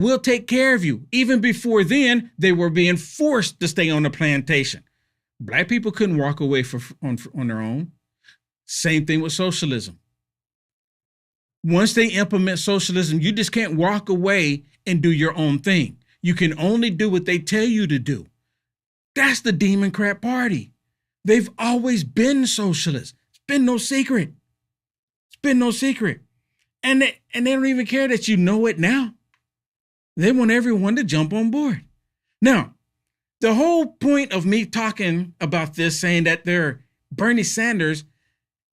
We'll take care of you. Even before then, they were being forced to stay on the plantation. Black people couldn't walk away on their own. Same thing with socialism. Once they implement socialism, you just can't walk away and do your own thing. You can only do what they tell you to do. That's the Democrat Party. They've always been socialist. It's been no secret. It's been no secret. And they don't even care that you know it now. They want everyone to jump on board. Now, the whole point of me talking about this, saying that Bernie Sanders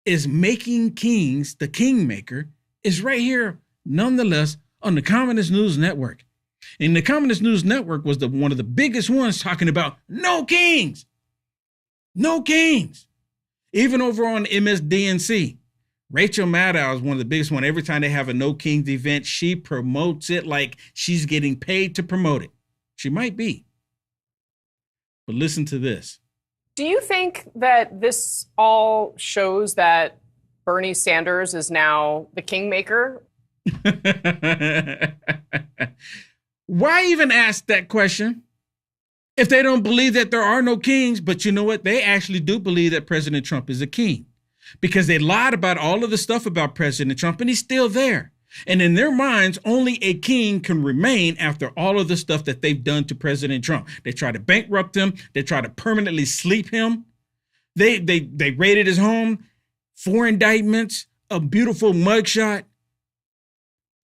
is making kings, the kingmaker, is right here, nonetheless, on the Communist News Network. And the Communist News Network was one of the biggest ones talking about no kings. No kings. Even over on MSDNC, Rachel Maddow is one of the biggest ones. Every time they have a no kings event, she promotes it like she's getting paid to promote it. She might be. But listen to this. Do you think that this all shows that Bernie Sanders is now the kingmaker? Why even ask that question if they don't believe that there are no kings? But you know what? They actually do believe that President Trump is a king, because they lied about all of the stuff about President Trump, and he's still there. And in their minds, only a king can remain after all of the stuff that they've done to President Trump. They try to bankrupt him. They try to permanently sleep him. They raided his home, 4 indictments, a beautiful mugshot,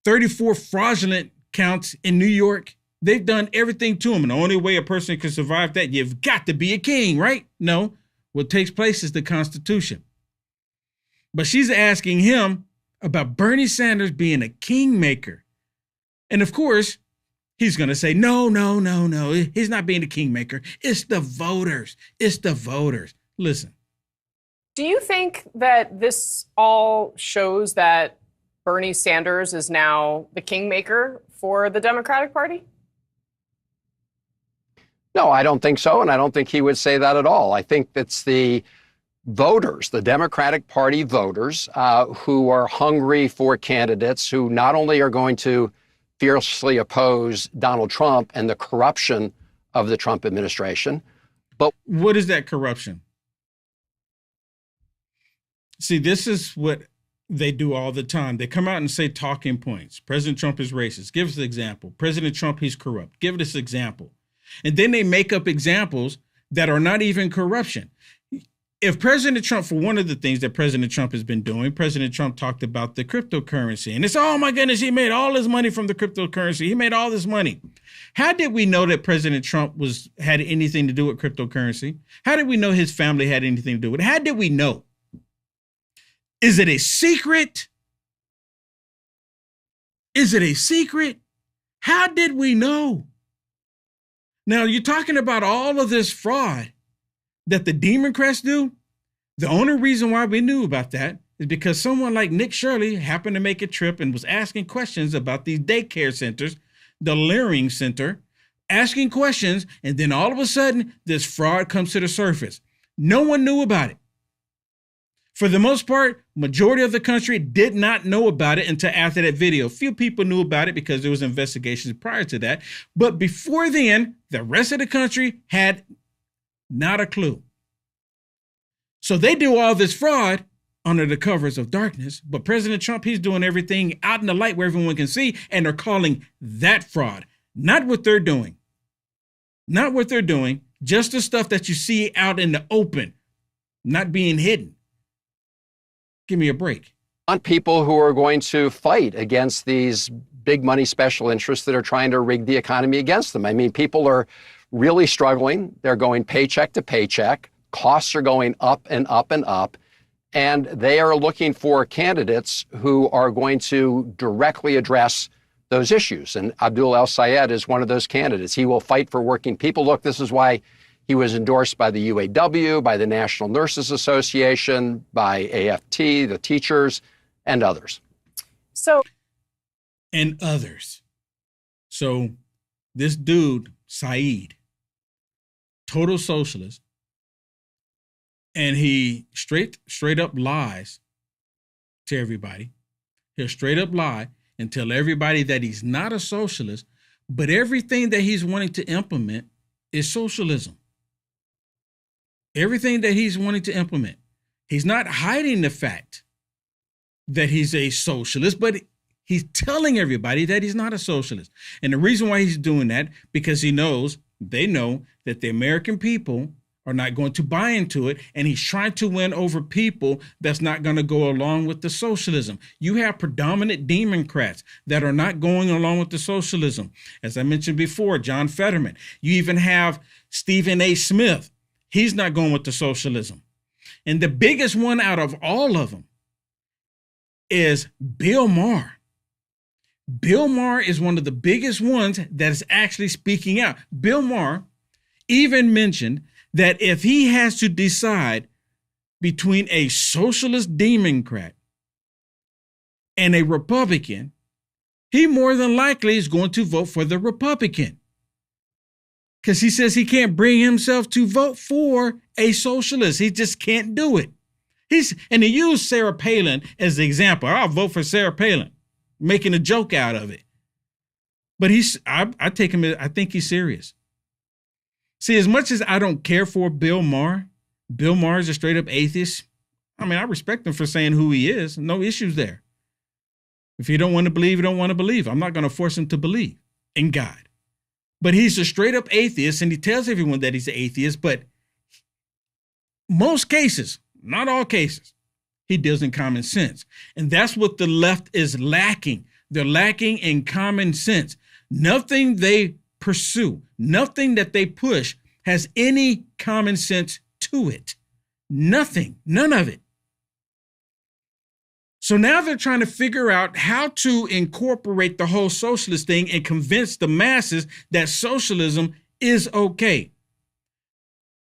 34 fraudulent counts in New York. They've done everything to him. And the only way a person can survive that, you've got to be a king, right? No, what takes place is the Constitution. But she's asking him about Bernie Sanders being a kingmaker. And of course, he's going to say, no. He's not being a kingmaker. It's the voters. It's the voters. Listen. Do you think that this all shows that Bernie Sanders is now the kingmaker for the Democratic Party? No, I don't think so. And I don't think he would say that at all. I think it's the voters, the Democratic Party voters, who are hungry for candidates who not only are going to fiercely oppose Donald Trump and the corruption of the Trump administration, but what is that corruption? See, this is what they do all the time. They come out and say talking points. President Trump is racist. Give us an example. President Trump, he's corrupt. Give us an example. And then they make up examples that are not even corruption. If President Trump, for one of the things that President Trump has been doing, President Trump talked about the cryptocurrency. And it's, oh my goodness, he made all his money from the cryptocurrency. He made all this money. How did we know that President Trump had anything to do with cryptocurrency? How did we know his family had anything to do with it? How did we know? Is it a secret? Is it a secret? How did we know? Now, you're talking about all of this fraud that the Democrats do. The only reason why we knew about that is because someone like Nick Shirley happened to make a trip and was asking questions about these daycare centers, the Leering Center, asking questions, and then all of a sudden, this fraud comes to the surface. No one knew about it. For the most part, majority of the country did not know about it until after that video. Few people knew about it because there was investigations prior to that. But before then, the rest of the country had not a clue. So they do all this fraud under the covers of darkness. But President Trump, he's doing everything out in the light where everyone can see. And they're calling that fraud. Not what they're doing. Not what they're doing. Just the stuff that you see out in the open, not being hidden. Give me a break. On people who are going to fight against these big money special interests that are trying to rig the economy against them. I mean, people are really struggling. They're going paycheck to paycheck. Costs are going up and up and up. And they are looking for candidates who are going to directly address those issues. And Abdul El-Sayed is one of those candidates. He will fight for working people. Look, this is why he was endorsed by the UAW, by the National Nurses Association, by AFT, the teachers, and others. And others. So this dude, Saeed, total socialist, and he straight up lies to everybody. He'll straight up lie and tell everybody that he's not a socialist, But everything that he's wanting to implement is socialism. Everything that he's wanting to implement. He's not hiding the fact that he's a socialist, but he's telling everybody that he's not a socialist. And the reason why he's doing that, because they know that the American people are not going to buy into it. And he's trying to win over people that's not going to go along with the socialism. You have predominant Democrats that are not going along with the socialism. As I mentioned before, John Fetterman. You even have Stephen A. Smith. He's not going with the socialism. And the biggest one out of all of them is Bill Maher. Bill Maher is one of the biggest ones that is actually speaking out. Bill Maher even mentioned that if he has to decide between a socialist Democrat and a Republican, he more than likely is going to vote for the Republican. Because he says he can't bring himself to vote for a socialist. He just can't do it. And he used Sarah Palin as the example. I'll vote for Sarah Palin, making a joke out of it. But I think he's serious. See, as much as I don't care for Bill Maher is a straight up atheist. I mean, I respect him for saying who he is. No issues there. If you don't want to believe, you don't want to believe. I'm not going to force him to believe in God. But he's a straight up atheist, and he tells everyone that he's an atheist. But most cases, not all cases, he deals in common sense. And that's what the left is lacking. They're lacking in common sense. Nothing they pursue, nothing that they push has any common sense to it. Nothing, none of it. So now they're trying to figure out how to incorporate the whole socialist thing and convince the masses that socialism is okay.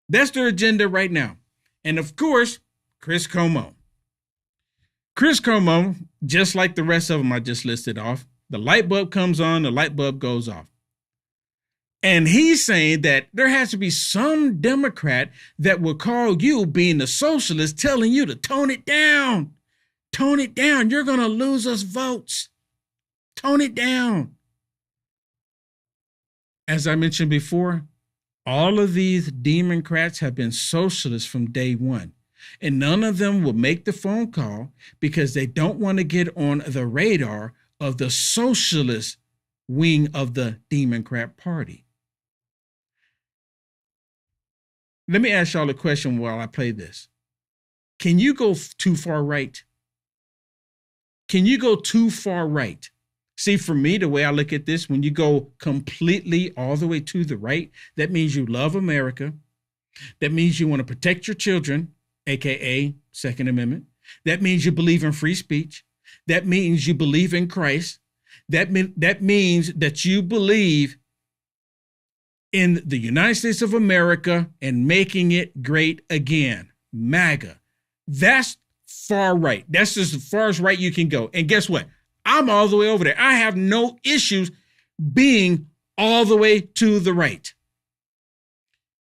That's their agenda right now. And of course, Chris Cuomo. Chris Cuomo, just like the rest of them I just listed off, the light bulb comes on, the light bulb goes off. And he's saying that there has to be some Democrat that will call you, being a socialist, telling you to tone it down. Tone it down. You're going to lose us votes. Tone it down. As I mentioned before, all of these Democrats have been socialists from day one. And none of them will make the phone call because they don't want to get on the radar of the socialist wing of the Democrat Party. Let me ask y'all a question while I play this. Can you go too far right? Can you go too far right? See, for me, the way I look at this, when you go completely all the way to the right, that means you love America. That means you want to protect your children, aka Second Amendment. That means you believe in free speech. That means you believe in Christ. That means that you believe in the United States of America and making it great again. MAGA. That's far right. That's just as far as right you can go. And guess what? I'm all the way over there. I have no issues being all the way to the right.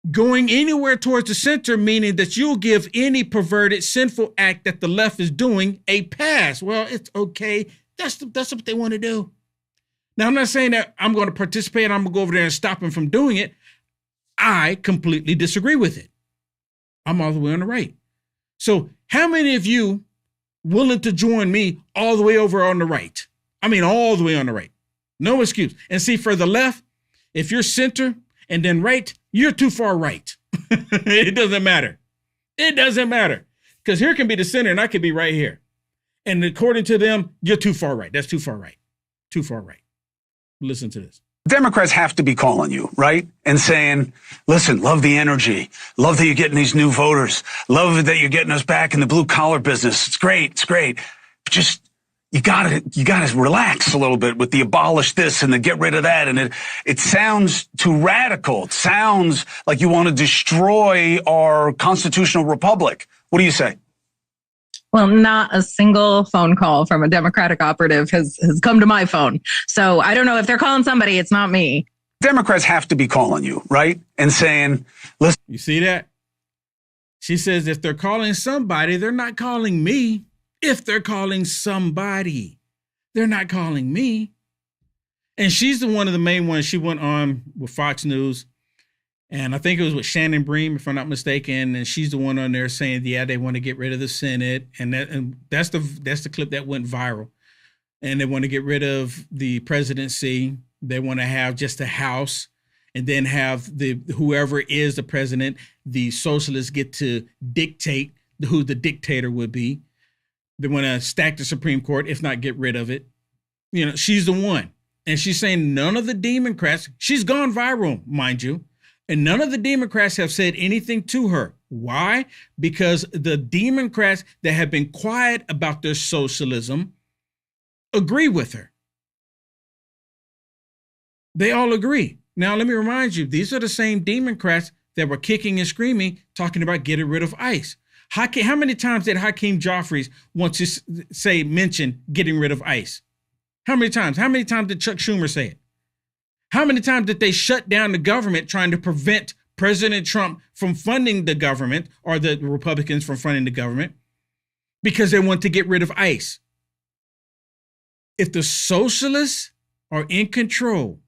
Going anywhere towards the center, meaning that you'll give any perverted, sinful act that the left is doing a pass. Well, it's okay. That's what they want to do. Now, I'm not saying that I'm going to participate. I'm going to go over there and stop them from doing it. I completely disagree with it. I'm all the way on the right. So how many of you willing to join me all the way over on the right? I mean, all the way on the right. No excuse. And see, for the left, if you're center and then right, you're too far right. It doesn't matter. It doesn't matter. Because here can be the center and I could be right here. And according to them, you're too far right. That's too far right. Too far right. Listen to this. Democrats have to be calling you, right? And saying, listen, love the energy. Love that you're getting these new voters. Love that you're getting us back in the blue collar business. It's great. It's great. But just, you gotta relax a little bit with the abolish this and the get rid of that. And it sounds too radical. It sounds like you want to destroy our constitutional republic. What do you say? Well, not a single phone call from a Democratic operative has come to my phone. So I don't know if they're calling somebody. It's not me. Democrats have to be calling you, right? And saying, listen. You see that? She says if they're calling somebody, they're not calling me. If they're calling somebody, they're not calling me. And she's the one of the main ones. She went on with Fox News, and I think it was with Shannon Bream, if I'm not mistaken. And she's the one on there saying, yeah, they want to get rid of the Senate. And that's the clip that went viral. And they want to get rid of the presidency. They want to have just a House, and then have whoever is the president, the socialists get to dictate who the dictator would be. They want to stack the Supreme Court, if not get rid of it. You know, she's the one. And she's saying none of the Democrats, she's gone viral, mind you, and none of the Democrats have said anything to her. Why? Because the Democrats that have been quiet about their socialism agree with her. They all agree. Now, let me remind you, these are the same Democrats that were kicking and screaming, talking about getting rid of ICE. How many times did Hakeem Jeffries want to mention getting rid of ICE? How many times? How many times did Chuck Schumer say it? How many times did they shut down the government trying to prevent President Trump from funding the government, or the Republicans from funding the government, because they want to get rid of ICE? If the socialists are in control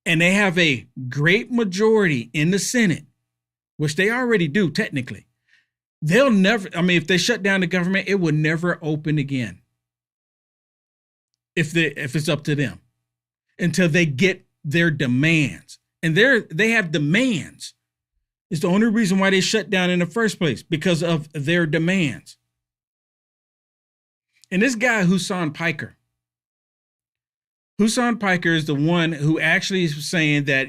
and they have a great majority in the Senate, which they already do technically, they'll never, if they shut down the government, it will never open again. If it's up to them, until they get their demands. And they have demands. It's the only reason why they shut down in the first place, because of their demands. And this guy, Hasan Piker is the one who actually is saying that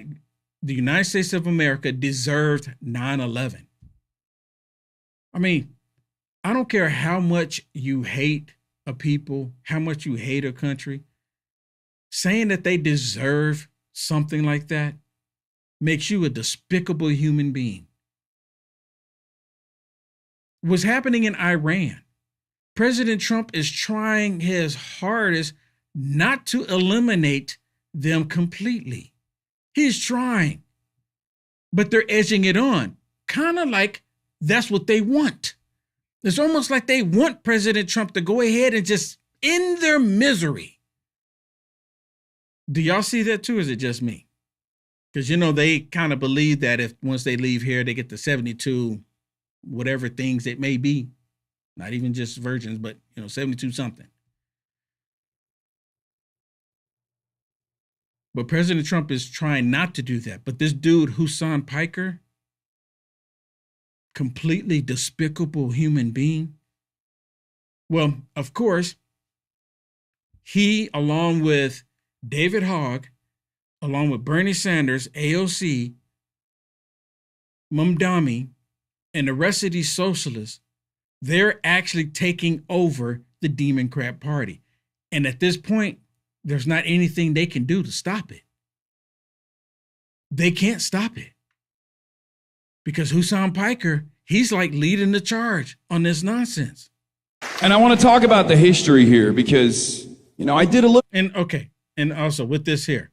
the United States of America deserved 9/11. I don't care how much you hate a people, how much you hate a country, saying that they deserve something like that makes you a despicable human being. What's happening in Iran, President Trump is trying his hardest not to eliminate them completely. He's trying, but they're edging it on, kind of like that's what they want. It's almost like they want President Trump to go ahead and just end their misery. Do y'all see that too, or is it just me? Because, they kind of believe that if once they leave here, they get the 72, whatever things it may be. Not even just virgins, but, 72 something. But President Trump is trying not to do that. But this dude, Hasan Piker, completely despicable human being. Well, of course, he, along with David Hogg, along with Bernie Sanders, AOC, Mamdani, and the rest of these socialists, they're actually taking over the Democrat Party. And at this point, there's not anything they can do to stop it. They can't stop it. Because Hasan Piker, he's like leading the charge on this nonsense. And I want to talk about the history here because, I did a look. And also with this here,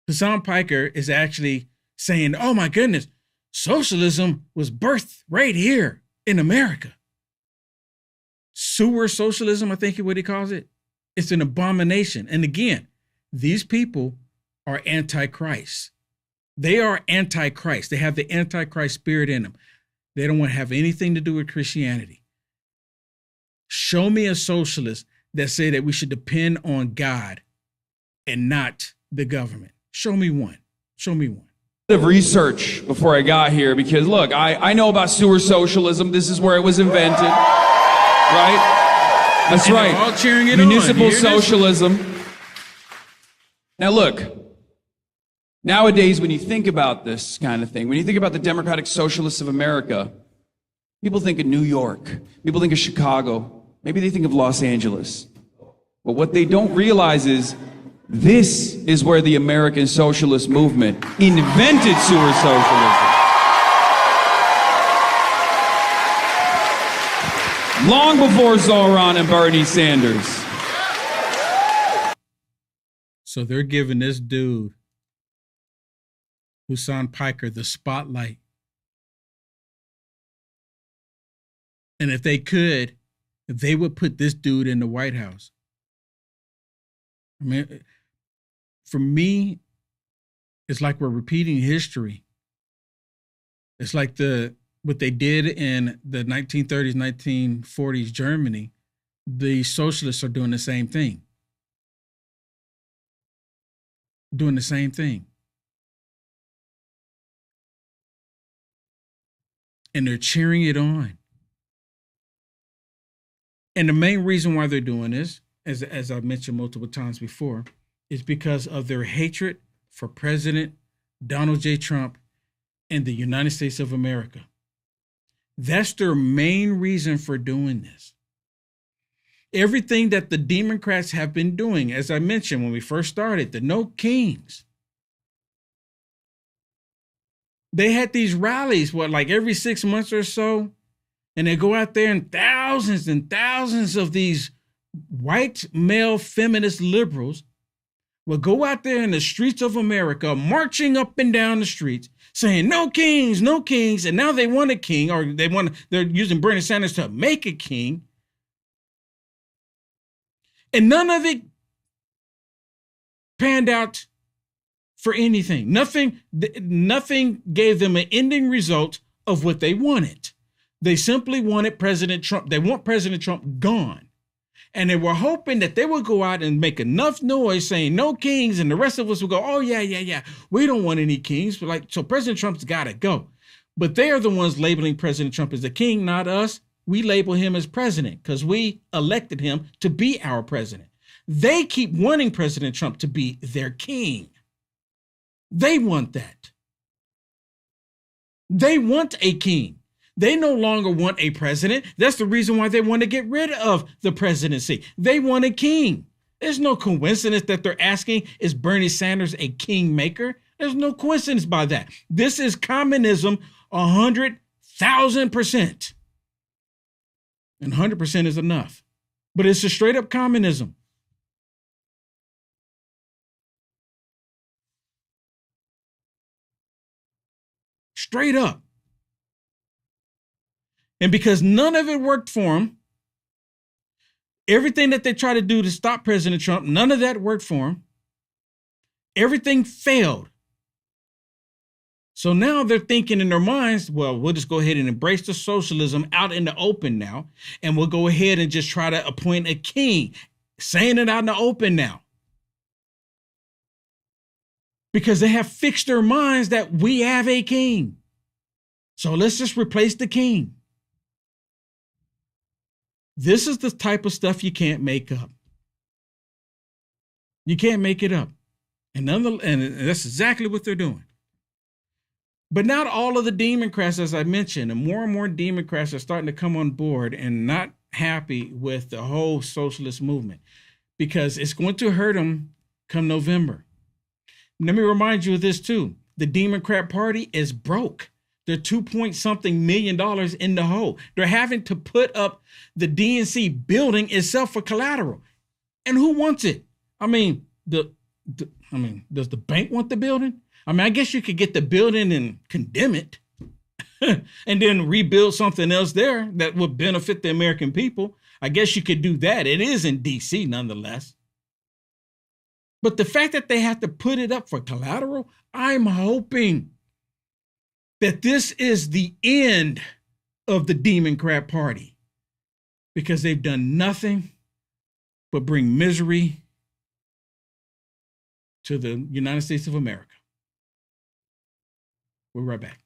Hasan Piker is actually saying, oh my goodness, socialism was birthed right here in America. Sewer socialism, I think is what he calls it. It's an abomination. And again, these people are antichrist. They are antichrist. They have the antichrist spirit in them. They don't want to have anything to do with Christianity. Show me a socialist that say that we should depend on God and not the government. Show me one. Show me one. Of research before I got here because look, I know about sewer socialism. This is where it was invented, right? That's and right. All cheering it Municipal on. Socialism. Now look, nowadays when you think about this kind of thing, when you think about the Democratic Socialists of America, people think of New York, people think of Chicago, maybe they think of Los Angeles. But what they don't realize is this is where the American Socialist Movement invented sewer socialism. Long before Zoran and Bernie Sanders. So they're giving this dude, Hasan Piker, the spotlight. And if they could, they would put this dude in the White House. for me, it's like we're repeating history. It's like what they did in the 1930s, 1940s Germany. The socialists are doing the same thing. Doing the same thing. And they're cheering it on. And the main reason why they're doing this, as I've mentioned multiple times before, is because of their hatred for President Donald J. Trump and the United States of America. That's their main reason for doing this. Everything that the Democrats have been doing, as I mentioned when we first started, the No Kings. They had these rallies, like every 6 months or so, and they go out there and thousands of these white male feminist liberals will go out there in the streets of America, marching up and down the streets, saying no kings, no kings. And now they want a king, or they're using Bernie Sanders to make a king. And none of it panned out for anything. Nothing gave them an ending result of what they wanted. They simply wanted President Trump. They want President Trump gone. And they were hoping that they would go out and make enough noise saying no kings, and the rest of us would go, oh, yeah. We don't want any kings. So President Trump's got to go. But they are the ones labeling President Trump as the king, not us. We label him as president because we elected him to be our president. They keep wanting President Trump to be their king. They want that. They want a king. They no longer want a president. That's the reason why they want to get rid of the presidency. They want a king. There's no coincidence that they're asking, is Bernie Sanders a kingmaker? There's no coincidence by that. This is communism 100,000%. And 100% is enough. But it's a straight up communism. Straight up. And because none of it worked for them, everything that they try to do to stop President Trump, none of that worked for him. Everything failed. So now they're thinking in their minds, well, we'll just go ahead and embrace the socialism out in the open now, and we'll go ahead and just try to appoint a king, saying it out in the open now. Because they have fixed their minds that we have a king. So let's just replace the king. This is the type of stuff you can't make up. You can't make it up. And that's exactly what they're doing. But not all of the Democrats, as I mentioned, and more Democrats are starting to come on board and not happy with the whole socialist movement because it's going to hurt them come November. Let me remind you of this too. The Democrat Party is broke. They're $2.something million in the hole. They're having to put up the DNC building itself for collateral. And who wants it? I mean, does the bank want the building? I mean, I guess you could get the building and condemn it and then rebuild something else there that would benefit the American people. I guess you could do that. It is in DC nonetheless. But the fact that they have to put it up for collateral, I'm hoping that this is the end of the Democrat Party because they've done nothing but bring misery to the United States of America. We'll be right back.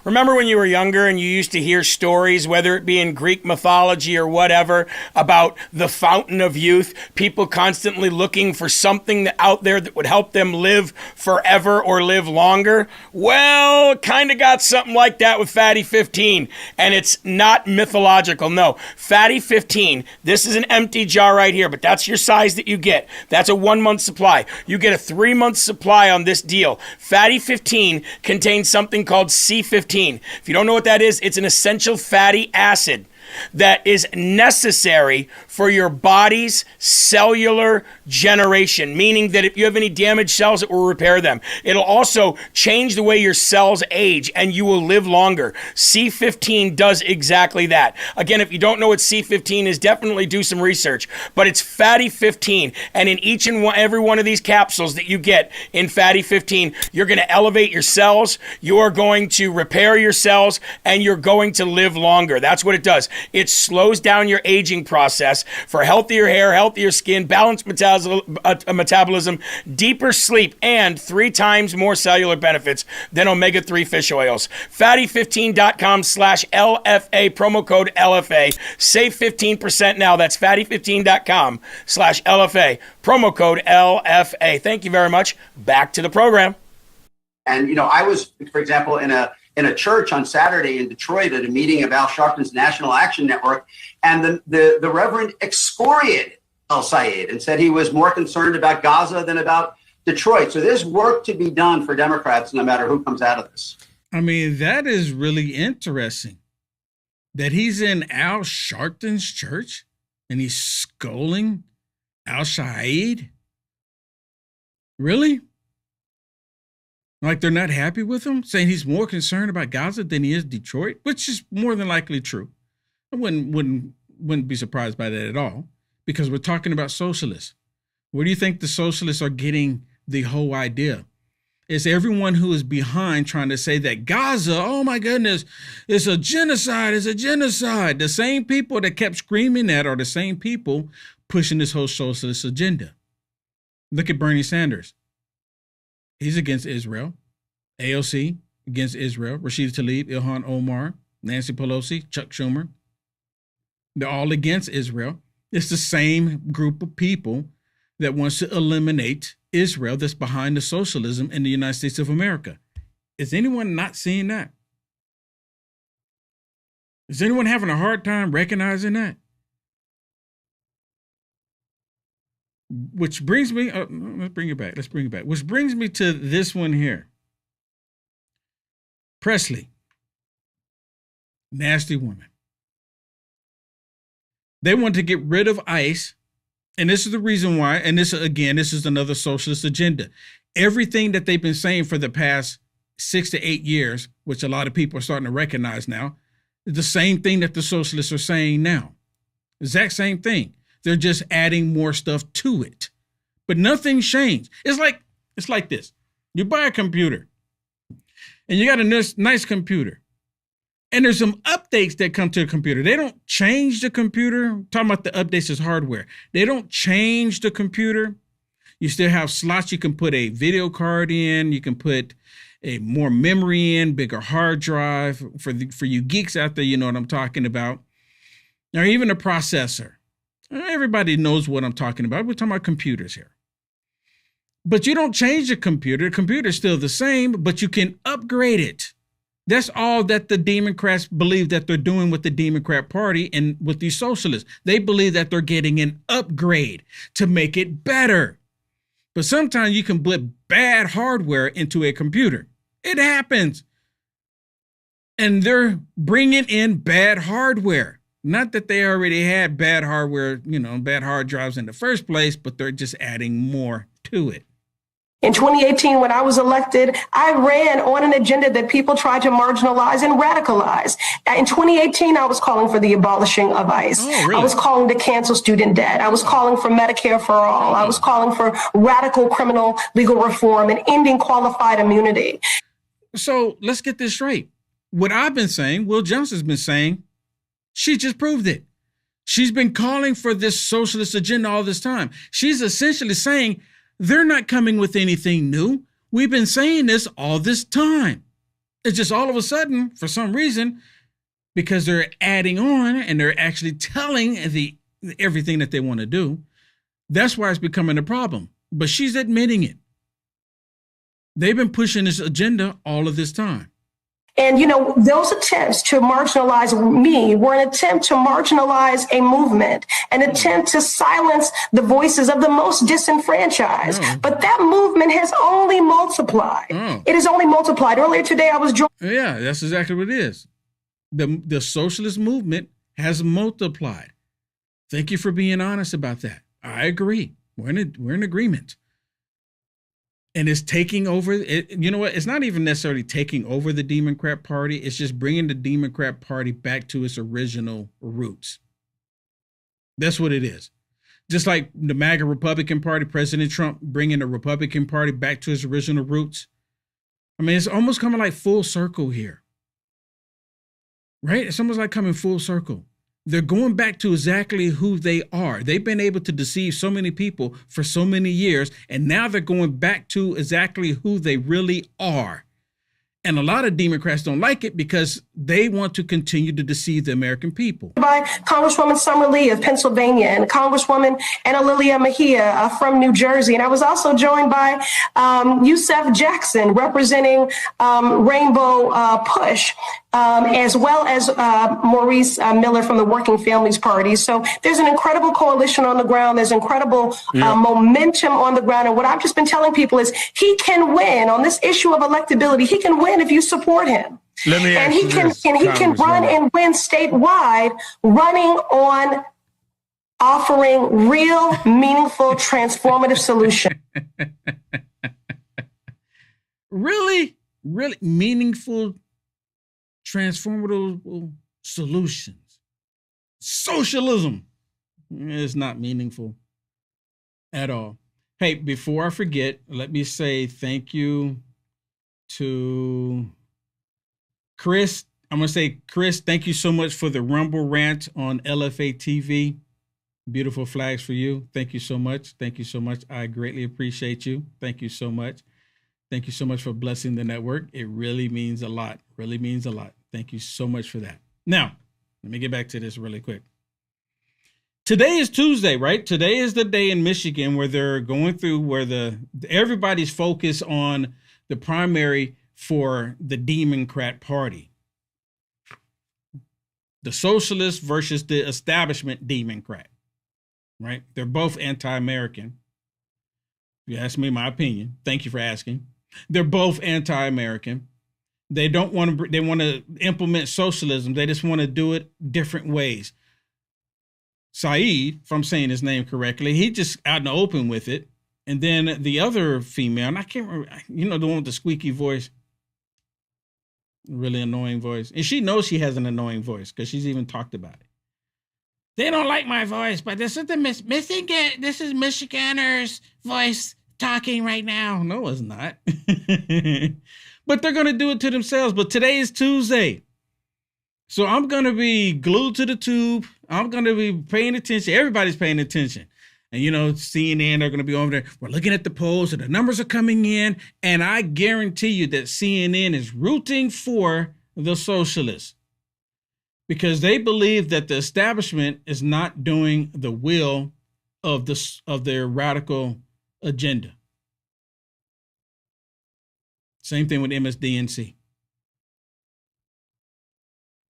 Remember when you were younger and you used to hear stories, whether it be in Greek mythology or whatever, about the fountain of youth, people constantly looking for something out there that would help them live forever or live longer? Well, kind of got something like that with Fatty 15, and it's not mythological. No, Fatty 15, this is an empty jar right here, but that's your size that you get. That's a 1 month supply. You get a 3 month supply on this deal. Fatty 15 contains something called C15. If you don't know what that is, it's an essential fatty acid. that is necessary for your body's cellular generation, meaning that if you have any damaged cells, it will repair them. It'll also change the way your cells age and you will live longer. C15 does exactly that. Again, if you don't know what C15 is, definitely do some research, but it's Fatty 15. And in each and every one of these capsules that you get in Fatty 15, you're going to elevate your cells, you are going to repair your cells, and you're going to live longer. That's what it does. It slows down your aging process for healthier hair, healthier skin, balanced metabolism, deeper sleep, and 3 times more cellular benefits than omega-3 fish oils. Fatty15.com/LFA, promo code LFA. Save 15% now. That's fatty15.com/LFA, promo code LFA. Thank you very much. Back to the program. And, you know, I was, for example, in a church on Saturday in Detroit at a meeting of Al Sharpton's National Action Network, and the Reverend excoriated al-Sayed and said he was more concerned about Gaza than about Detroit. So there's work to be done for Democrats no matter who comes out of this. I mean, that is really interesting that he's in Al Sharpton's church and he's scolding al-Sayed. Really? Like they're not happy with him, saying he's more concerned about Gaza than he is Detroit, which is more than likely true. I wouldn't be surprised by that at all, because we're talking about socialists. Where do you think the socialists are getting the whole idea? It's everyone who is behind trying to say that Gaza, oh my goodness, it's a genocide, it's a genocide. The same people that kept screaming that are the same people pushing this whole socialist agenda. Look at Bernie Sanders. He's against Israel. AOC against Israel. Rashida Tlaib, Ilhan Omar, Nancy Pelosi, Chuck Schumer. They're all against Israel. It's the same group of people that wants to eliminate Israel that's behind the socialism in the United States of America. Is anyone not seeing that? Is anyone having a hard time recognizing that? Which brings me, let's bring it back. Which brings me to this one here. Presley, nasty woman. They want to get rid of ICE. And this is the reason why. And this is another socialist agenda. Everything that they've been saying for the past 6 to 8 years, which a lot of people are starting to recognize now, is the same thing that the socialists are saying now. Exact same thing. They're just adding more stuff to it. But nothing's changed. It's like this. You buy a computer and you got a nice computer. And there's some updates that come to the computer. They don't change the computer. I'm talking about the updates as hardware. They don't change the computer. You still have slots. You can put a video card in. You can put a more memory in, bigger hard drive. For you geeks out there, you know what I'm talking about. Or even a processor. Everybody knows what I'm talking about. We're talking about computers here. But you don't change the computer. The computer's still the same, but you can upgrade it. That's all that the Democrats believe that they're doing with the Democrat Party and with these socialists. They believe that they're getting an upgrade to make it better. But sometimes you can put bad hardware into a computer. It happens. And they're bringing in bad hardware. Not that they already had bad hardware, bad hard drives in the first place, but they're just adding more to it. In 2018, when I was elected, I ran on an agenda that people tried to marginalize and radicalize. In 2018, I was calling for the abolishing of ICE. Oh, really? I was calling to cancel student debt. I was calling for Medicare for all. I was calling for radical criminal legal reform and ending qualified immunity. So let's get this straight. What I've been saying, Will Johnson's been saying, she just proved it. She's been calling for this socialist agenda all this time. She's essentially saying they're not coming with anything new. We've been saying this all this time. It's just all of a sudden, for some reason, because they're adding on and they're actually telling everything that they want to do, that's why it's becoming a problem. But she's admitting it. They've been pushing this agenda all of this time. And, those attempts to marginalize me were an attempt to marginalize a movement, an attempt to silence the voices of the most disenfranchised. But that movement has only multiplied. It has only multiplied. Earlier today, I was joined. Yeah, that's exactly what it is. The socialist movement has multiplied. Thank you for being honest about that. I agree. We're in agreement. And it's taking over. You know what? It's not even necessarily taking over the Democrat Party. It's just bringing the Democrat Party back to its original roots. That's what it is. Just like the MAGA Republican Party, President Trump bringing the Republican Party back to its original roots. I mean, it's almost coming like full circle here. Right? It's almost like coming full circle. They're going back to exactly who they are. They've been able to deceive so many people for so many years, and now they're going back to exactly who they really are. And a lot of Democrats don't like it because they want to continue to deceive the American people. By Congresswoman Summer Lee of Pennsylvania and Congresswoman Anna Lilia Mejia from New Jersey. And I was also joined by Yusef Jackson representing Rainbow Push, as well as Maurice Miller from the Working Families Party. So there's an incredible coalition on the ground. There's incredible momentum on the ground. And what I've just been telling people is he can win on this issue of electability. He can win if you support him. And he can run and win statewide, running on offering real, meaningful, transformative solutions. Really meaningful, transformative solutions. Socialism is not meaningful at all. Hey, before I forget, let me say thank you to Chris. I'm going to say, Chris, thank you so much for the Rumble rant on LFA TV. Beautiful flags for you. Thank you so much. Thank you so much. I greatly appreciate you. Thank you so much. Thank you so much for blessing the network. It really means a lot. Really means a lot. Thank you so much for that. Now, let me get back to this really quick. Today is Tuesday, right? Today is the day in Michigan where they're going through where everybody's focused on the primary for the Democrat Party. The socialist versus the establishment Democrat, right? They're both anti-American. If you ask me my opinion, thank you for asking. They're both anti-American. They want to implement socialism. They just want to do it different ways. Saeed, if I'm saying his name correctly, he just out in the open with it. And then the other female, and I can't remember, the one with the squeaky voice, really annoying voice. And she knows she has an annoying voice because she's even talked about it. They don't like my voice, but this is this is Michiganer's voice talking right now. No, it's not. But they're going to do it to themselves. But today is Tuesday. So I'm going to be glued to the tube. I'm going to be paying attention. Everybody's paying attention. And, CNN, they're going to be over there. We're looking at the polls and the numbers are coming in. And I guarantee you that CNN is rooting for the socialists because they believe that the establishment is not doing the will of their radical agenda. Same thing with MSDNC.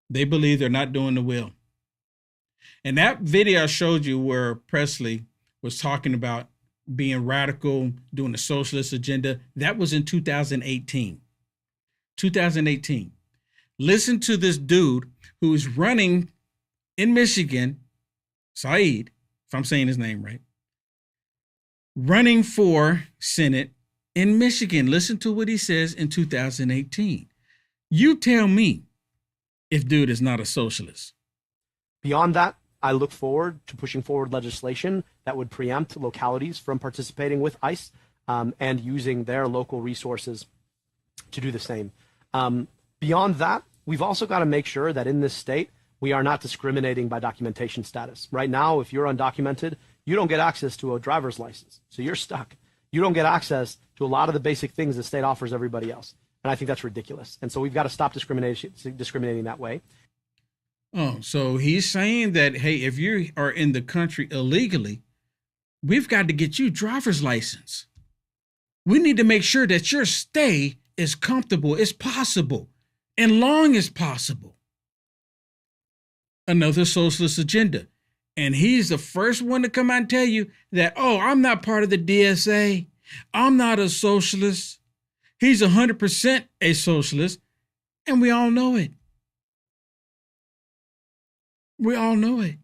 They believe they're not doing the will. And that video I showed you where Presley was talking about being radical, doing the socialist agenda, that was in 2018. 2018. Listen to this dude who is running in Michigan, Saeed, if I'm saying his name right, running for Senate in Michigan. Listen to what he says in 2018. You tell me if dude is not a socialist. Beyond that, I look forward to pushing forward legislation that would preempt localities from participating with ICE and using their local resources to do the same. Beyond that, we've also got to make sure that in this state, we are not discriminating by documentation status. Right now, if you're undocumented, you don't get access to a driver's license. So you're stuck. You don't get access to a lot of the basic things the state offers everybody else. And I think that's ridiculous. And so we've got to stop discriminating that way. Oh, so he's saying that, hey, if you are in the country illegally, we've got to get you a driver's license. We need to make sure that your stay is comfortable as possible and long as possible. Another socialist agenda. And he's the first one to come out and tell you that, oh, I'm not part of the DSA. I'm not a socialist. He's 100% a socialist. And we all know it. We all know it.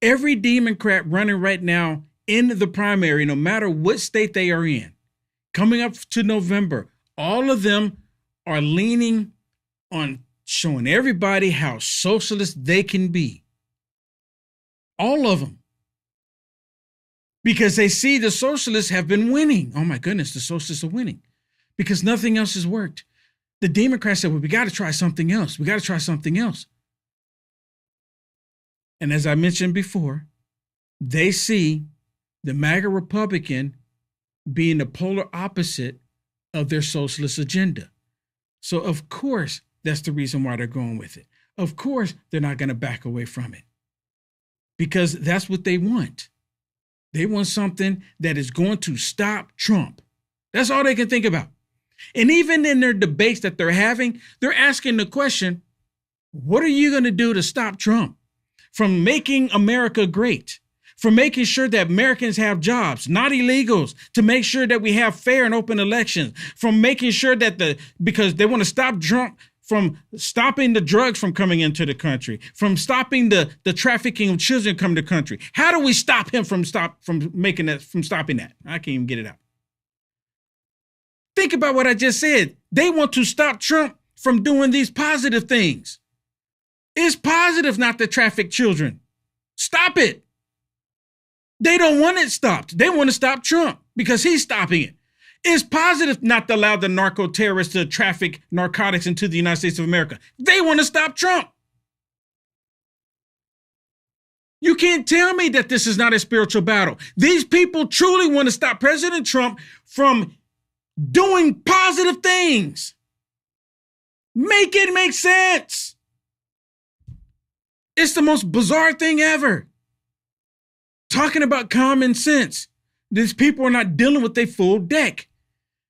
Every Democrat running right now in the primary, no matter what state they are in, coming up to November, all of them are leaning on showing everybody how socialist they can be. All of them. Because they see the socialists have been winning. Oh my goodness, the socialists are winning. Because nothing else has worked. The Democrats said, well, we got to try something else. We got to try something else. And as I mentioned before, they see the MAGA Republican being the polar opposite of their socialist agenda. So of course, that's the reason why they're going with it. Of course, they're not going to back away from it. Because that's what they want. They want something that is going to stop Trump. That's all they can think about. And even in their debates that they're having, they're asking the question, what are you going to do to stop Trump from making America great, from making sure that Americans have jobs, not illegals, to make sure that we have fair and open elections, from making sure that because they want to stop Trump from stopping the drugs from coming into the country, from stopping the trafficking of children coming to the country. How do we stop him from stopping that? I can't even get it out. Think about what I just said. They want to stop Trump from doing these positive things. It's positive not to traffic children. Stop it. They don't want it stopped. They want to stop Trump because he's stopping it. It's positive not to allow the narco terrorists to traffic narcotics into the United States of America. They want to stop Trump. You can't tell me that this is not a spiritual battle. These people truly want to stop President Trump from doing positive things. Make it make sense. It's the most bizarre thing ever. Talking about common sense. These people are not dealing with their full deck.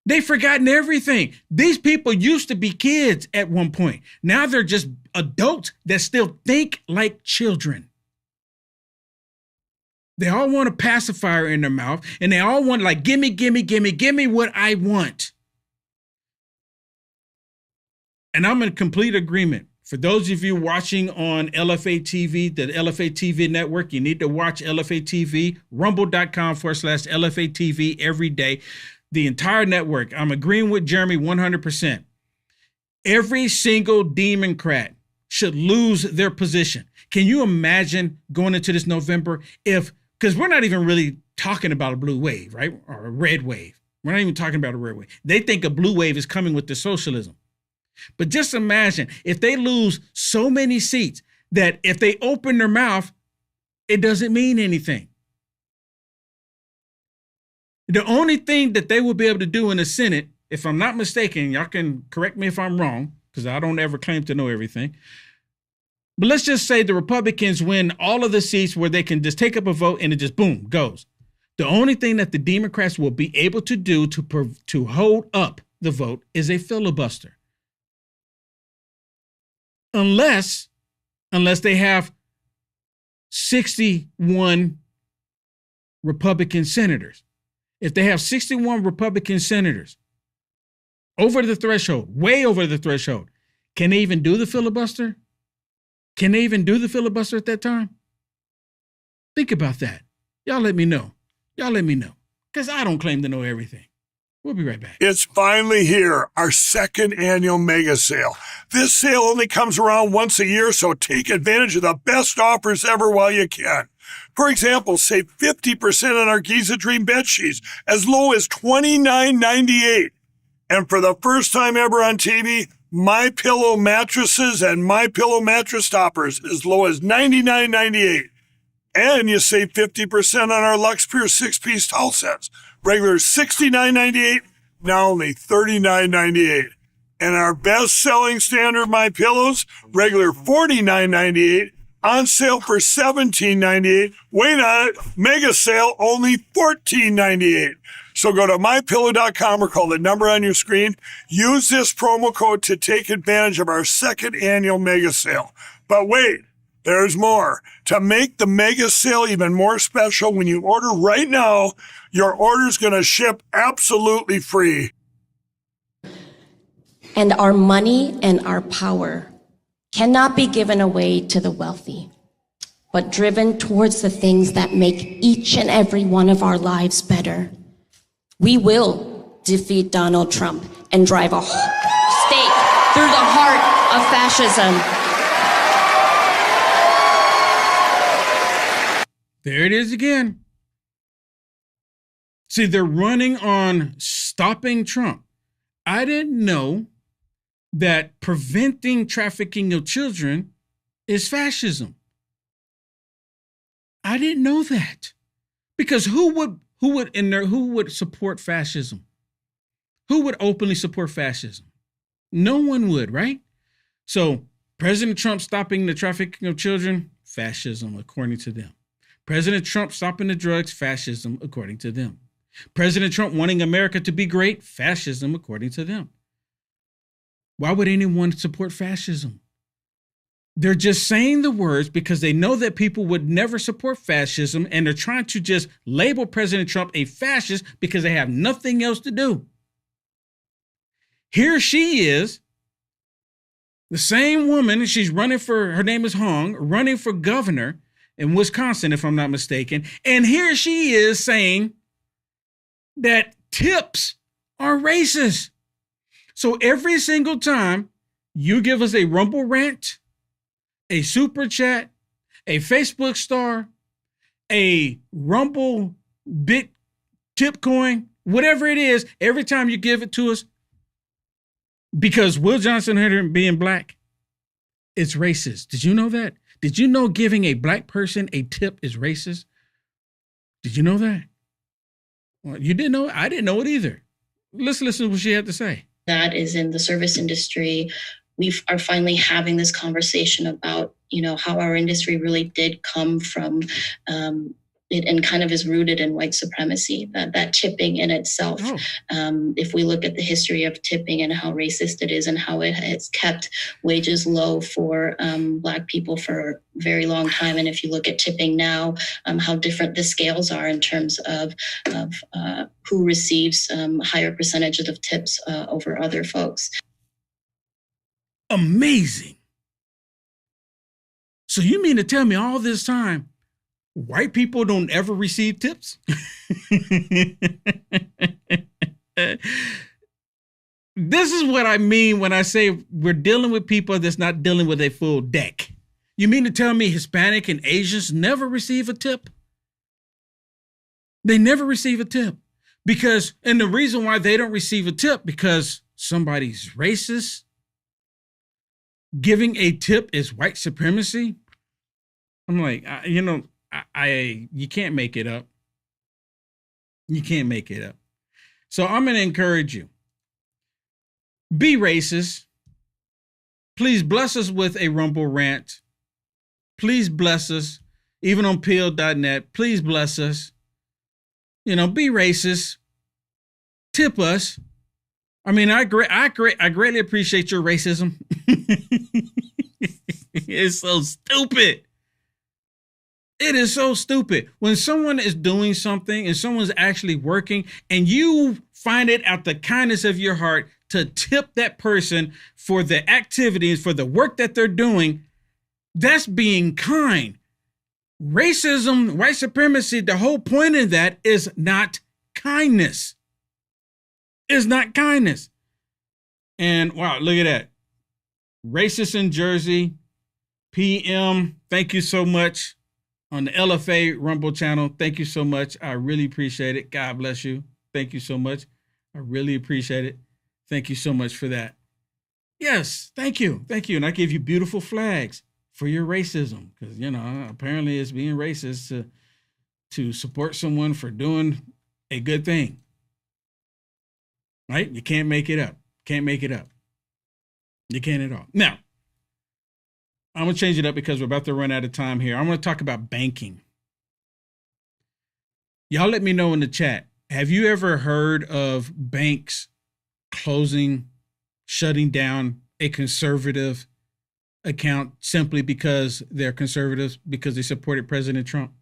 They've forgotten everything. These people used to be kids at one point. Now they're just adults that still think like children. They all want a pacifier in their mouth, and they all want like, give me what I want. And I'm in complete agreement. For those of you watching on LFA TV, the LFA TV network, you need to watch LFA TV, rumble.com/LFA TV every day. The entire network. I'm agreeing with Jeremy 100%. Every single Democrat should lose their position. Can you imagine going into this November because we're not even really talking about a blue wave, right? Or a red wave. We're not even talking about a red wave. They think a blue wave is coming with the socialism. But just imagine if they lose so many seats that if they open their mouth, it doesn't mean anything. The only thing that they will be able to do in the Senate, if I'm not mistaken, y'all can correct me if I'm wrong, because I don't ever claim to know everything. But let's just say the Republicans win all of the seats where they can just take up a vote and it just boom, goes. The only thing that the Democrats will be able to do to hold up the vote is a filibuster. Unless they have 61 Republican senators. If they have 61 Republican senators over the threshold, way over the threshold, can they even do the filibuster? Can they even do the filibuster at that time? Think about that. Y'all let me know. Because I don't claim to know everything. We'll be right back. It's finally here, our second annual mega sale. This sale only comes around once a year, so take advantage of the best offers ever while you can. For example, save 50% on our Giza Dream bed sheets, as low as $29.98. And for the first time ever on TV, MyPillow mattresses and MyPillow mattress toppers, as low as $99.98. And you save 50% on our Lux Pure 6-piece towel sets. Regular $69.98, now only $39.98. And our best-selling standard MyPillows, regular $49.98, on sale for $17.98. Wait on it, mega sale, only $14.98. So go to MyPillow.com or call the number on your screen. Use this promo code to take advantage of our second annual mega sale. But wait, there's more. To make the mega sale even more special, when you order right now, your order's going to ship absolutely free. And our money and our power cannot be given away to the wealthy, but driven towards the things that make each and every one of our lives better. We will defeat Donald Trump and drive a stake through the heart of fascism. There it is again. See, they're running on stopping Trump. I didn't know that preventing trafficking of children is fascism. I didn't know that. Because who would support fascism? Who would openly support fascism? No one would, right? So President Trump stopping the trafficking of children, fascism, according to them. President Trump stopping the drugs, fascism, according to them. President Trump wanting America to be great, fascism, according to them. Why would anyone support fascism? They're just saying the words because they know that people would never support fascism, and they're trying to just label President Trump a fascist because they have nothing else to do. Here she is, the same woman, she's running for, her name is Hong, running for governor in Wisconsin, if I'm not mistaken. And here she is saying that tips are racist. So every single time you give us a Rumble rant, a super chat, a Facebook star, a Rumble bit tip coin, whatever it is, every time you give it to us, because Will Johnson Hunter being black, it's racist. Did you know that? Did you know giving a black person a tip is racist? Did you know that? Well, you didn't know it? I didn't know it either. Let's listen to what she had to say. That is in the service industry. We are finally having this conversation about, how our industry really did come from it and kind of is rooted in white supremacy, that tipping in itself. If we look at the history of tipping and how racist it is and how it has kept wages low for Black people for a very long time. And if you look at tipping now, how different the scales are in terms of who receives higher percentages of tips over other folks. Amazing. So you mean to tell me all this time, white people don't ever receive tips? This is what I mean when I say we're dealing with people that's not dealing with a full deck. You mean to tell me Hispanic and Asians never receive a tip? They never receive a tip. And the reason why they don't receive a tip, because somebody's racist. Giving a tip is white supremacy. I'm like, you can't make it up. You can't make it up. So I'm going to encourage you. Be racist. Please bless us with a Rumble rant. Please bless us. Even on peel.net, please bless us. Be racist. Tip us. I mean, I greatly appreciate your racism. It's so stupid. It is so stupid. When someone is doing something and someone's actually working and you find it out the kindness of your heart to tip that person for the activities, for the work that they're doing, that's being kind. Racism, white supremacy, the whole point of that is not kindness. It's not kindness. And wow, look at that. Racist in Jersey, PM, thank you so much. On the LFA Rumble channel, thank you so much. I really appreciate it. God bless you. Thank you so much. I really appreciate it. Thank you so much for that. Yes, thank you. Thank you. And I gave you beautiful flags for your racism because, apparently it's being racist to support someone for doing a good thing. Right? You can't make it up. Can't make it up. You can't at all. Now, I'm going to change it up because we're about to run out of time here. I'm going to talk about banking. Y'all let me know in the chat. Have you ever heard of banks closing, shutting down a conservative account simply because they're conservatives, because they supported President Trump?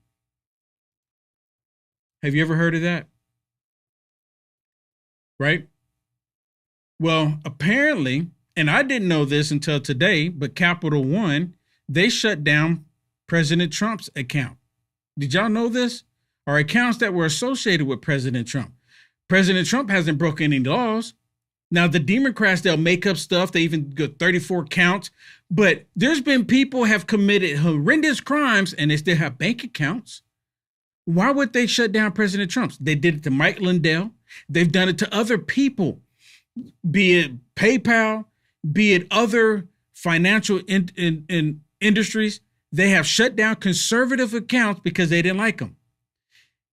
Have you ever heard of that? Right? Well, apparently, and I didn't know this until today, but Capital One, they shut down President Trump's account. Did y'all know this? Or accounts that were associated with President Trump. President Trump hasn't broken any laws. Now, the Democrats, they'll make up stuff. They even go 34 counts. But there's been people have committed horrendous crimes and they still have bank accounts. Why would they shut down President Trump? They did it to Mike Lindell. They've done it to other people, be it PayPal, be it other financial industries. They have shut down conservative accounts because they didn't like them.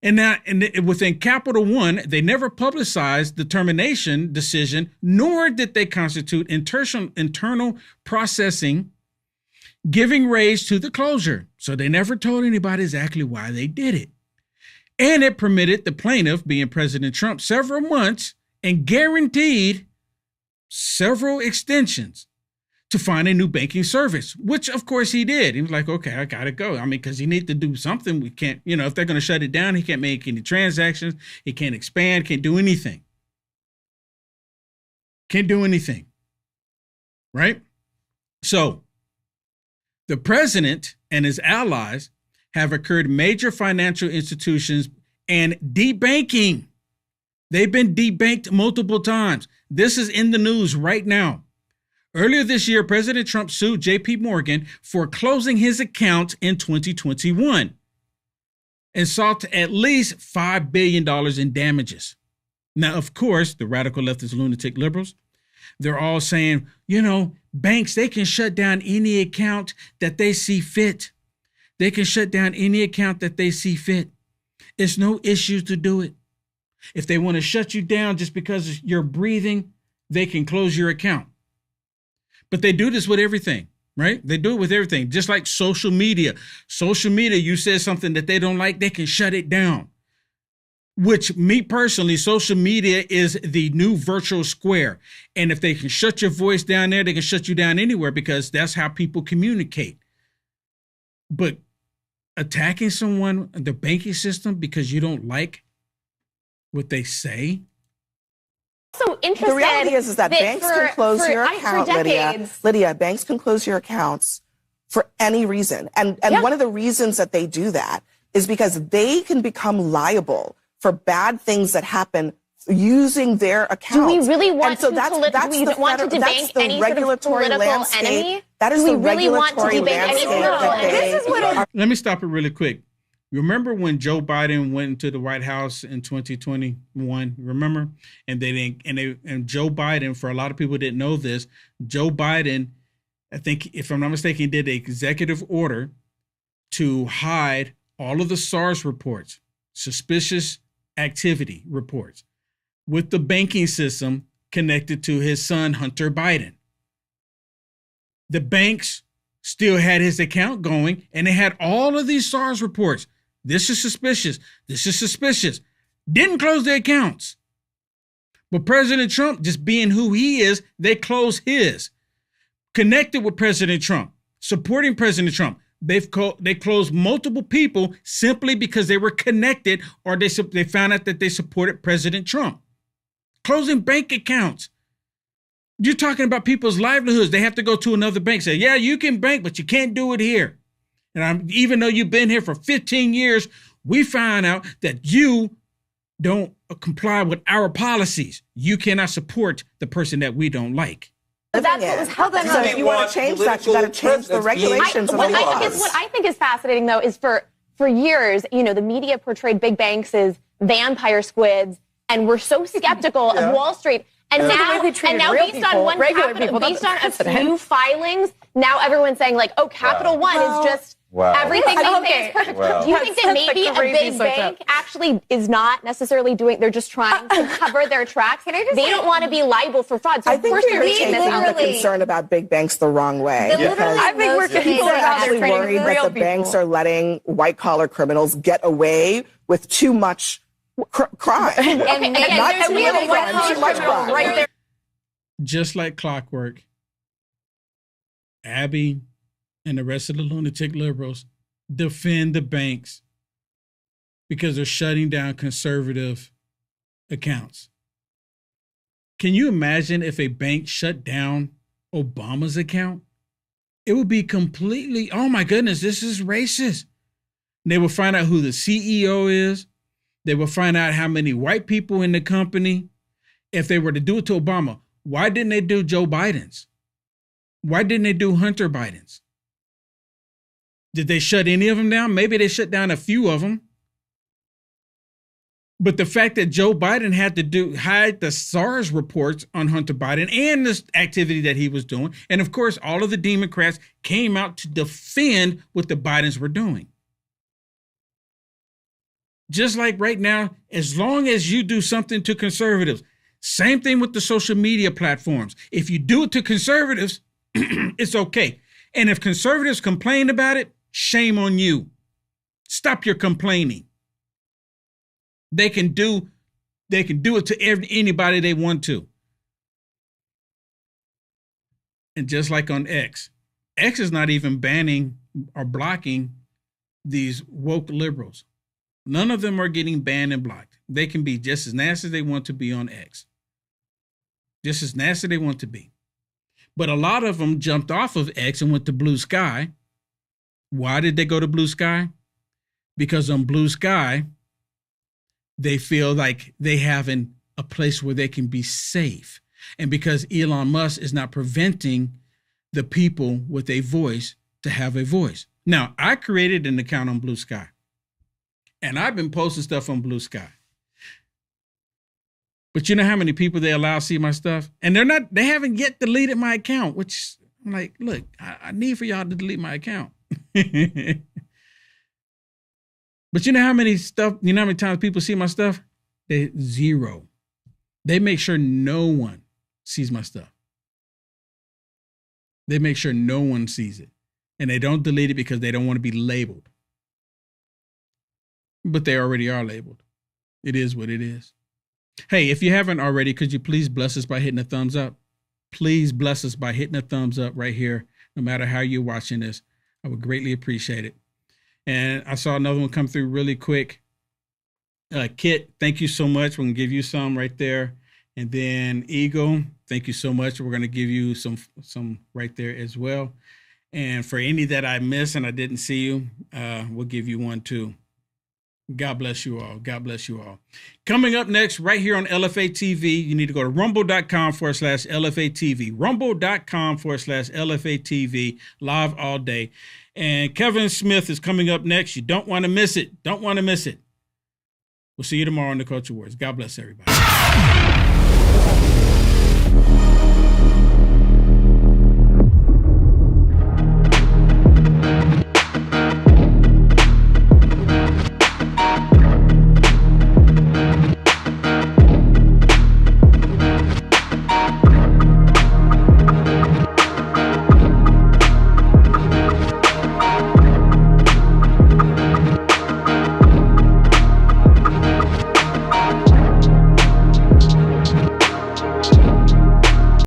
And now, within Capital One, they never publicized the termination decision, nor did they constitute internal processing, giving rise to the closure. So they never told anybody exactly why they did it. And it permitted the plaintiff, being President Trump, several months and guaranteed several extensions to find a new banking service, which of course he did. He was like, okay, I gotta go. I mean, because he needs to do something. We can't, if they're gonna shut it down, he can't make any transactions. He can't expand, can't do anything. Can't do anything, right? So the president and his allies have occurred major financial institutions and debanking. They've been debanked multiple times. This is in the news right now. Earlier this year, President Trump sued JP Morgan for closing his account in 2021 and sought at least $5 billion in damages. Now, of course, the radical leftist lunatic liberals, they're all saying, banks, they can shut down any account that they see fit. They can shut down any account that they see fit. It's no issue to do it. If they want to shut you down just because you're breathing, they can close your account. But they do this with everything, right? They do it with everything, just like social media. Social media, you said something that they don't like, they can shut it down. Which, me personally, social media is the new virtual square. And if they can shut your voice down there, they can shut you down anywhere because that's how people communicate. But attacking someone, the banking system, because you don't like what they say. So interested. The reality is that banks can close your account, Lydia. Lydia, banks can close your accounts for any reason. And one of the reasons that they do that is because they can become liable for bad things that happen using their accounts. Do we really want to debank any sort of political enemy? That is the really regulatory landscape. Let me stop it really quick. Remember when Joe Biden went into the White House in 2021? Remember? And Joe Biden, for a lot of people didn't know this, Joe Biden, I think, if I'm not mistaken, did an executive order to hide all of the SARS reports, suspicious activity reports, with the banking system connected to his son, Hunter Biden. The banks still had his account going, and they had all of these SARS reports. This is suspicious. This is suspicious. Didn't close their accounts. But President Trump, just being who he is, they closed his. Connected with President Trump, supporting President Trump. They closed multiple people simply because they were connected or they found out that they supported President Trump. Closing bank accounts. You're talking about people's livelihoods. They have to go to another bank, say, yeah, you can bank, but you can't do it here. And even though you've been here for 15 years, we found out that you don't comply with our policies. You cannot support the person that we don't like. But that's what was happening. So if you want to change that, you got to change the regulations of the laws. What I think is fascinating, though, is for years, the media portrayed big banks as vampire squids, and we're so skeptical of Wall Street. And now based on a few filings, now everyone's saying Capital One is just everything they say is perfect. Do you think that maybe a big bank actually is not necessarily doing? They're just trying to cover their tracks. They don't want to be liable for fraud. So I think you're taking the concern about big banks the wrong way. I think people are actually worried that the banks are letting white collar criminals get away with too much crime. Right there. Just like clockwork, Abby and the rest of the lunatic liberals defend the banks because they're shutting down conservative accounts. Can you imagine if a bank shut down Obama's account, it would be completely, oh my goodness, this is racist. They will find out who the CEO is. They will find out how many white people in the company. If they were to do it to Obama, why didn't they do Joe Biden's? Why didn't they do Hunter Biden's? Did they shut any of them down? Maybe they shut down a few of them. But the fact that Joe Biden had to hide the SARS reports on Hunter Biden and this activity that he was doing, and of course, all of the Democrats came out to defend what the Bidens were doing. Just like right now, as long as you do something to conservatives, same thing with the social media platforms. If you do it to conservatives, it's okay. And if conservatives complain about it, shame on you. Stop your complaining. They can do it to anybody they want to. And just like on X is not even banning or blocking these woke liberals. None of them are getting banned and blocked. They can be just as nasty as they want to be on X. Just as nasty as they want to be. But a lot of them jumped off of X and went to Blue Sky. Why did they go to Blue Sky? Because on Blue Sky, they feel like they have a place where they can be safe. And because Elon Musk is not preventing the people with a voice to have a voice. Now, I created an account on Blue Sky. And I've been posting stuff on Blue Sky. But you know how many people they allow to see my stuff? And they haven't yet deleted my account, which I'm like, look, I need for y'all to delete my account. But you know how many times people see my stuff? Zero. They make sure no one sees my stuff. They make sure no one sees it. And they don't delete it because they don't want to be labeled. But they already are labeled. It is what it is. Hey, if you haven't already, could you please bless us by hitting a thumbs up? Please bless us by hitting a thumbs up right here, no matter how you're watching this. I would greatly appreciate it. And I saw another one come through really quick. Kit, thank you so much. We're going to give you some right there. And then Eagle, thank you so much. We're going to give you some right there as well. And for any that I missed and I didn't see you, we'll give you one too. God bless you all. God bless you all. Coming up next, right here on LFA TV, you need to go to rumble.com/LFA TV. Rumble.com/LFA TV, live all day. And Kevin Smith is coming up next. You don't want to miss it. Don't want to miss it. We'll see you tomorrow on the Culture Wars. God bless everybody.